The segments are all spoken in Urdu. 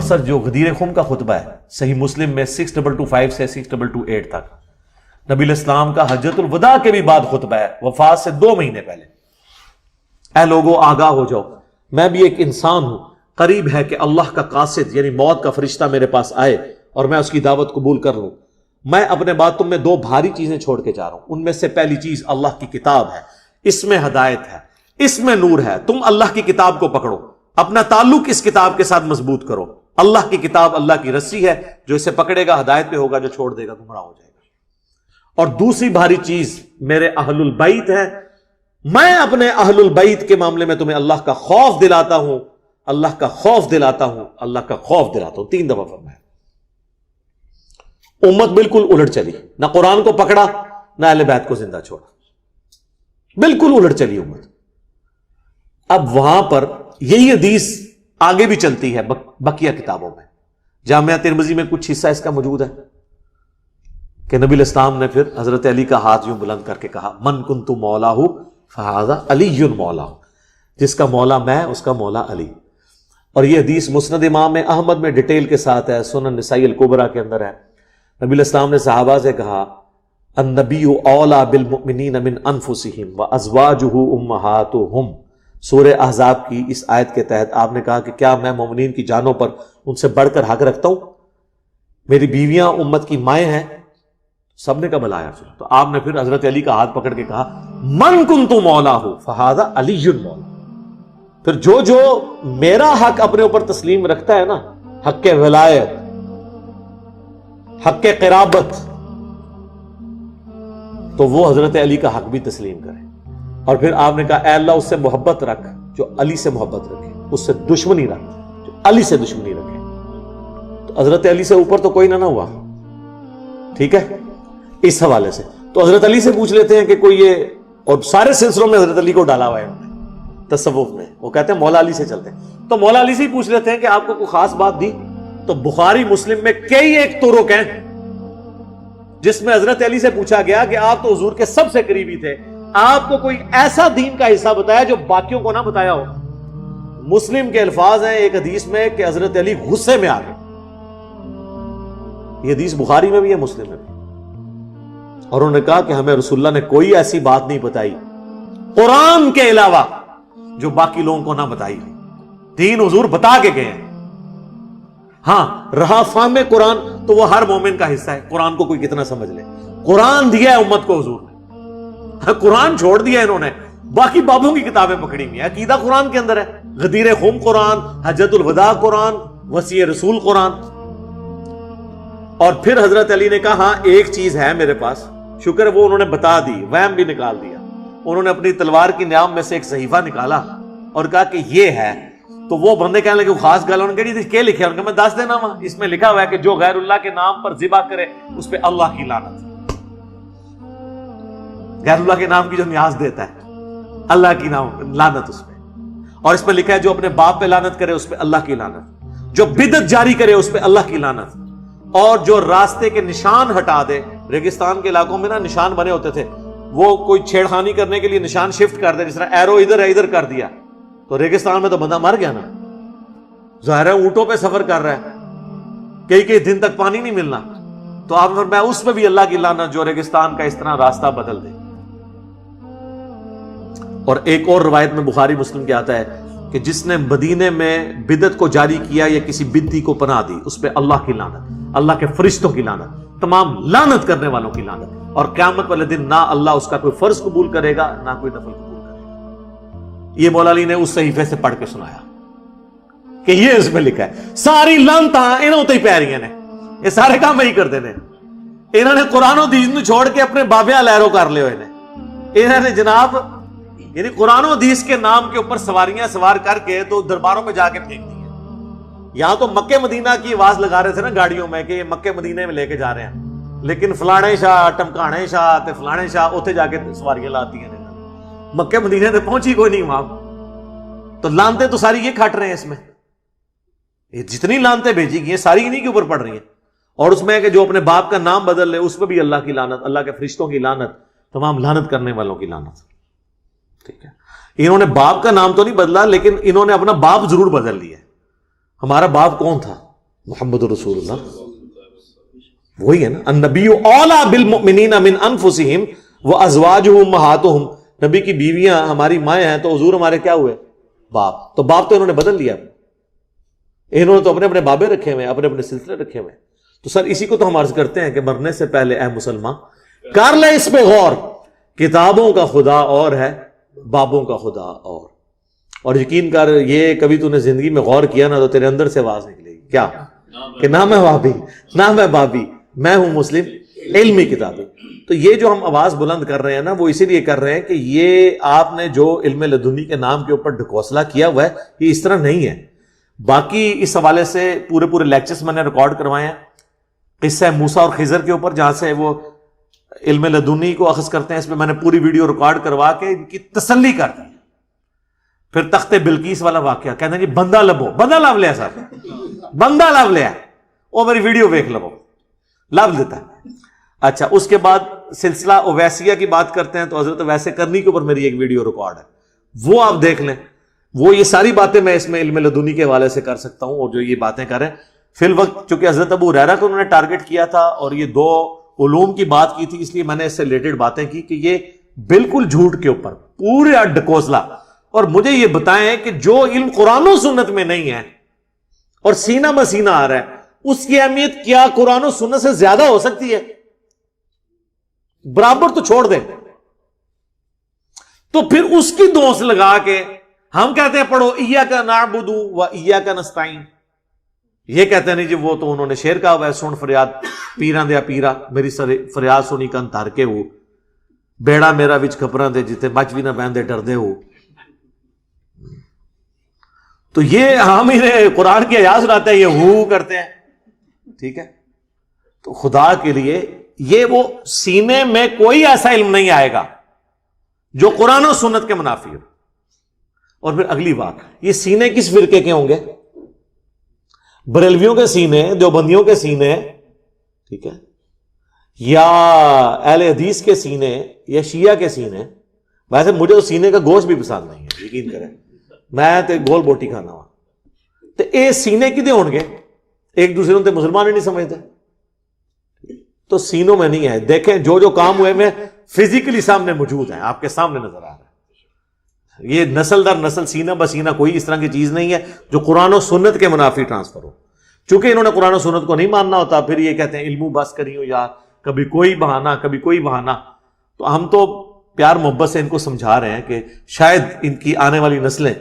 مختصر جو غدیر خم کا خطبہ ہے صحیح مسلم میں 6225 سے 6228 تک، نبی الاسلام کا حجۃ الوداع کے بھی بعد خطبہ ہے، وفات سے 2 مہینے پہلے۔ اے لوگوں آگاہ ہو جاؤ، میں بھی ایک انسان ہوں، قریب ہے کہ اللہ کا قاصد یعنی موت کا فرشتہ میرے پاس آئے اور میں اس کی دعوت قبول کر لوں۔ میں اپنے بعد تم میں 2 بھاری چیزیں چھوڑ کے جا رہا ہوں، ان میں سے پہلی چیز اللہ کی کتاب ہے، اس میں ہدایت ہے، اس میں نور ہے۔ تم اللہ کی کتاب کو پکڑو، اپنا تعلق اس کتاب کے ساتھ مضبوط کرو۔ اللہ کی کتاب اللہ کی رسی ہے، جو اسے پکڑے گا ہدایت پہ ہوگا، جو چھوڑ دے گا گمراہ ہو جائے گا۔ اور دوسری بھاری چیز میرے اہل البیت ہے، میں اپنے اہل البیت کے معاملے میں تمہیں اللہ کا خوف دلاتا ہوں، اللہ کا خوف دلاتا ہوں، اللہ کا خوف دلاتا ہوں، 3 دفعہ فرمایا۔ امت بالکل الٹ چلی، نہ قرآن کو پکڑا نہ اہل بیت کو زندہ چھوڑا، بالکل الٹ چلی امت۔ اب وہاں پر یہی حدیث آگے بھی چلتی ہے بقیہ کتابوں میں، جامعہ ترمذی میں کچھ حصہ اس کا موجود ہے کہ نبی الاسلام نے پھر حضرت علی کا ہاتھ یوں بلند کر کے کہا، من کنت مولا فہذا علی مولا، جس کا مولا میں اس کا مولا علی۔ اور یہ حدیث مسند امام احمد میں ڈیٹیل کے ساتھ ہے، سنن نسائی الکبریٰ کے اندر ہے۔ نبی الاسلام نے صحابہ سے کہا، النبی اولا بالمؤمنین من انفسہم وازواجہ امہاتہم۔ سورہ احزاب کی اس آیت کے تحت آپ نے کہا کہ کیا میں مومنین کی جانوں پر ان سے بڑھ کر حق رکھتا ہوں؟ میری بیویاں امت کی مائیں ہیں۔ سب نے کہا بلا یا رسول اللہ۔ تو آپ نے پھر حضرت علی کا ہاتھ پکڑ کے کہا، من کنت مولا فہذا علی مولا۔ پھر جو میرا حق اپنے اوپر تسلیم رکھتا ہے نا، حق ولایت، حق قرابت، تو وہ حضرت علی کا حق بھی تسلیم کرے۔ اور پھر آپ نے کہا، اے اللہ اس سے محبت رکھ جو علی سے محبت رکھے، اس سے دشمنی رکھ جو علی سے دشمنی رکھے۔ تو حضرت علی سے اوپر تو کوئی نہ ہوا، ٹھیک ہے، اس حوالے سے۔ تو حضرت علی سے پوچھ لیتے ہیں کہ کوئی یہ، اور سارے سلسلوں میں حضرت علی کو ڈالا ہوا ہے انہوں نے تصوف میں، وہ کہتے ہیں مولا علی سے چلتے ہیں۔ تو مولا علی سے ہی پوچھ لیتے ہیں کہ آپ کو کوئی خاص بات دی؟ تو بخاری مسلم میں کئی ایک طرق ہیں جس میں حضرت علی سے پوچھا گیا کہ آپ تو حضور کے سب سے قریبی تھے، آپ کو کوئی ایسا دین کا حصہ بتایا جو باقیوں کو نہ بتایا ہو۔ مسلم کے الفاظ ہیں ایک حدیث میں کہ حضرت علی غصے میں آ گئے، یہ حدیث بخاری میں بھی ہے مسلم میں بھی، اور انہوں نے کہا کہ ہمیں رسول اللہ نے کوئی ایسی بات نہیں بتائی قرآن کے علاوہ جو باقی لوگوں کو نہ بتائی، دین حضور بتا کے گئے ہیں۔ ہاں رہا فہم قرآن تو وہ ہر مومن کا حصہ ہے، قرآن کو کوئی کتنا سمجھ لے، قرآن دیا ہے امت کو حضور نے، قرآن چھوڑ دیا انہوں نے، باقی بابوں کی کتابیں پکڑی ہوئی ہیں۔ عقیدہ قرآن کے اندر ہے، غدیر خم قرآن، حجۃ الوداع قرآن، وصیہ رسول قرآن۔ اور پھر حضرت علی نے کہا، ہاں ایک چیز ہے میرے پاس، شکر ہے وہ انہوں نے بتا دی، وہم بھی نکال دیا۔ انہوں نے اپنی تلوار کی نیام میں سے ایک صحیفہ نکالا اور کہا کہ یہ ہے۔ تو وہ بندے کہنے لگے خاص گل، انہوں نے کہا کیا لکھا ہے؟ ان کا میں دس دینا وہاں، اس میں لکھا ہوا ہے کہ جو غیر اللہ کے نام پر ذبح کرے اس پہ اللہ کی لعنت، غیر اللہ کے نام کی جو نیاز دیتا ہے اللہ کی نام لعنت اس پہ، اور اس پہ لکھا ہے جو اپنے باپ پہ لعنت کرے اس پہ اللہ کی لعنت، جو بدعت جاری کرے اس پہ اللہ کی لعنت، اور جو راستے کے نشان ہٹا دے۔ ریگستان کے علاقوں میں نا نشان بنے ہوتے تھے، وہ کوئی چھیڑخانی کرنے کے لیے نشان شفٹ کر دے، جس طرح ایرو ادھر ہے ادھر کر دیا، تو ریگستان میں تو بندہ مر گیا نا، ظاہر ہے اونٹوں پہ سفر کر رہا ہے، کئی دن تک پانی نہیں ملنا، تو آپ نے فرمایا اس پہ بھی اللہ کی لعنت جو ریگستان کا اس طرح راستہ بدل دے۔ اور ایک اور روایت میں بخاری مسلم کے آتا ہے کہ جس نے مدینے میں بدعت کو جاری کیا یا کسی بدعتی کو پناہ دی، اس پہ اللہ کی لعنت، اللہ کے فرشتوں کی لعنت، تمام لعنت کرنے والوں کی لعنت، اور قیامت والے دن نہ اللہ اس کا کوئی فرض قبول کرے گا نہ کوئی نفل قبول کرے گا۔ یہ مولا علی نے اس صحیفے سے پڑھ کے سنایا کہ یہ اس میں لکھا ہے، ساری لعنتاں انہوں تے ہی پی رہی ہیں، یہ سارے کام وہی کرتے ہیں، انہوں نے قرآن و حدیث نو چھوڑ کے اپنے بابے لہرو کر لے ہوئے نے، انہوں نے جناب یعنی قرآن و حدیث کے نام کے اوپر سواریاں سوار کر کے تو درباروں میں جا کے پھینک دی ہیں۔ یہاں تو مکہ مدینہ کی آواز لگا رہے تھے نا گاڑیوں میں کہ یہ مکہ مدینہ میں لے کے جا رہے ہیں، لیکن فلانے شاہ ٹمکانے شاہ تے فلانے شاہ اتنے جا کے سواریاں لاتی ہیں، مکہ مدینہ تے پہنچی کوئی نہیں وہاں، تو لانتے تو ساری یہ کھٹ رہے ہیں، اس میں یہ جتنی لانتے بھیجی گئی ہیں ساری انہی کے اوپر پڑ رہی ہیں، اور اس میں کہ جو اپنے باپ کا نام بدل لے اس پہ بھی اللہ کی لعنت، اللہ کے فرشتوں کی لعنت، تمام لعنت کرنے والوں کی لعنت، ٹھیک ہے۔ انہوں نے باپ کا نام تو نہیں بدلا، لیکن انہوں نے اپنا باپ ضرور بدل لیا۔ ہمارا باپ کون تھا؟ محمد رسول اللہ وہی ہے نا، النبی اولا بالمؤمنین من انفسہم وازواجہ امہاتہم، نبی کی بیویاں ہماری مائیں ہیں تو حضور ہمارے کیا ہوئے؟ باپ. تو باپ تو انہوں نے بدل لیا، انہوں نے تو اپنے اپنے بابے رکھے ہوئے ہیں، اپنے اپنے سلسلے رکھے ہوئے ہیں. تو سر اسی کو تو ہم عرض کرتے ہیں کہ مرنے سے پہلے اے مسلمان کر لے اس پہ غور، کتابوں کا خدا اور ہے، بابوں کا خدا اور یقین کر، یہ کبھی تو نے زندگی میں غور کیا نا تو تیرے اندر سے آواز نکلے گی کیا کہ نہ میں بابی نہ میں بابی، میں ہوں مسلم علمی کتابیں. تو یہ جو ہم آواز بلند کر رہے ہیں نا، وہ اسی لیے کر رہے ہیں کہ یہ آپ نے جو علم لدنی کے نام کے اوپر ڈھکوسلا کیا ہوا ہے یہ اس طرح نہیں ہے. باقی اس حوالے سے پورے لیکچرز میں نے ریکارڈ کروائے ہیں قصہ موسیٰ اور خضر کے اوپر، جہاں سے وہ علم لدنی کو اخذ کرتے ہیں. اس میں میں نے پوری ویڈیو ریکارڈ کروا کے ان کی تسلی کر دی. پھر تخت بلقیس والا واقعہ، کہتے ہیں جی بندہ لبو، بندہ لب لیا صاحب، بندہ لب لیا، وہ میری ویڈیو دیکھ لو، لب دیتا ہے. اچھا اس کے بعد سلسلہ اویسیہ کی بات کرتے ہیں تو حضرت ویسے کرنی کے اوپر میری ایک ویڈیو ریکارڈ ہے، وہ آپ دیکھ لیں. وہ یہ ساری باتیں میں اس میں علم لدنی کے حوالے سے کر سکتا ہوں، اور جو یہ باتیں کریں فی الوقت چونکہ حضرت ابو ہریرہ کو انہوں نے ٹارگٹ کیا تھا اور یہ دو علوم کی بات کی تھی، اس لیے میں نے اس سے ریلیٹڈ باتیں کی کہ یہ بالکل جھوٹ کے اوپر پورے ڈھکوسلا. اور مجھے یہ بتائیں کہ جو علم قرآن و سنت میں نہیں ہے اور سینہ بسینہ آ رہا ہے، اس کی اہمیت کیا قرآن و سنت سے زیادہ ہو سکتی ہے؟ برابر تو چھوڑ دیں. تو پھر اس کی دوست لگا کے ہم کہتے ہیں پڑھو ایاک نعبد و ایاک نستعین. یہ کہتے ہیں نہیں جی وہ تو انہوں نے شعر کہا ہوا ہے، سن فریاد پیراں دیا پیرا میری فریاد سنی کن تھر کے ہو، بیڑا میرا وچ کھپراں دے جتے بچ بھی نہ پہندے ڈردے ہو. تو یہ ہم انہیں قرآن کی آیات سناتے ہیں، یہ ہو کرتے ہیں. ٹھیک ہے، تو خدا کے لیے یہ وہ سینے میں کوئی ایسا علم نہیں آئے گا جو قرآن و سنت کے منافی ہو. اور پھر اگلی بات، یہ سینے کس فرقے کے ہوں گے؟ بریلویوں کے سینے، دیوبندیوں کے سینے، ٹھیک ہے، یا اہل حدیث کے سینے، یا شیعہ کے سینے. ویسے مجھے تو سینے کا گوشت بھی پسند نہیں ہے، یقین کریں، میں تے گول بوٹی کھانا ہوا. تو اے سینے کدے ہون گے؟ ایک دوسرے تے مسلمان ہی نہیں سمجھتے. تو سینوں میں نہیں ہے. دیکھیں جو جو کام ہوئے میں فزیکلی سامنے موجود ہیں، آپ کے سامنے نظر آ رہا ہے. یہ نسل در نسل سینہ بسینہ کوئی اس طرح کی چیز نہیں ہے جو قرآن و سنت کے منافی ٹرانسفر ہو. چونکہ انہوں نے قرآن و سنت کو نہیں ماننا ہوتا، پھر یہ کہتے ہیں علمو بس کریو یار، کبھی کوئی بہانہ کبھی کوئی بہانہ. تو ہم تو پیار محبت سے ان کو سمجھا رہے ہیں کہ شاید ان کی آنے والی نسلیں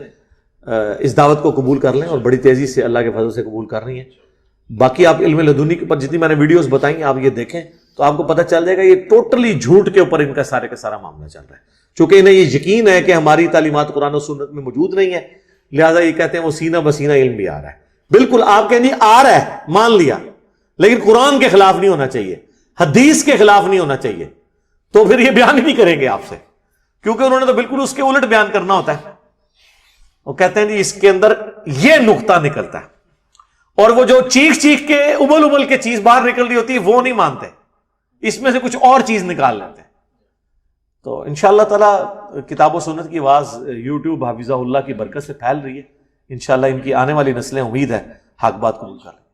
اس دعوت کو قبول کر لیں، اور بڑی تیزی سے اللہ کے فضل سے قبول کر رہی ہیں. باقی آپ علم لدنی کے اوپر جتنی میں نے ویڈیوز بتائیں آپ یہ دیکھیں تو آپ کو پتہ چل جائے گا یہ ٹوٹلی جھوٹ کے اوپر ان کا سارے کا سارا معاملہ چل رہا ہے. چونکہ انہیں یہ یقین ہے کہ ہماری تعلیمات قرآن و سنت میں موجود نہیں ہے، لہٰذا یہ کہتے ہیں وہ سینہ بسینہ علم بھی آ رہا ہے. بالکل آپ کہیں جی آ رہا ہے، مان لیا، لیکن قرآن کے خلاف نہیں ہونا چاہیے، حدیث کے خلاف نہیں ہونا چاہیے. تو پھر یہ بیان ہی نہیں کریں گے آپ سے، کیونکہ انہوں نے تو بالکل اس کے الٹ بیان کرنا ہوتا ہے. وہ کہتے ہیں جی اس کے اندر یہ نقطہ نکلتا ہے، اور وہ جو چیخ چیخ کے ابل کے چیز باہر نکل رہی ہوتی ہے وہ نہیں مانتے، اس میں سے کچھ اور چیز نکال لیتے ہیں. تو انشاءاللہ تعالی کتاب و سنت کی آواز یوٹیوب حافظہ اللہ کی برکت سے پھیل رہی ہے. انشاءاللہ ان کی آنے والی نسلیں امید ہے حق بات قبول کر لیں.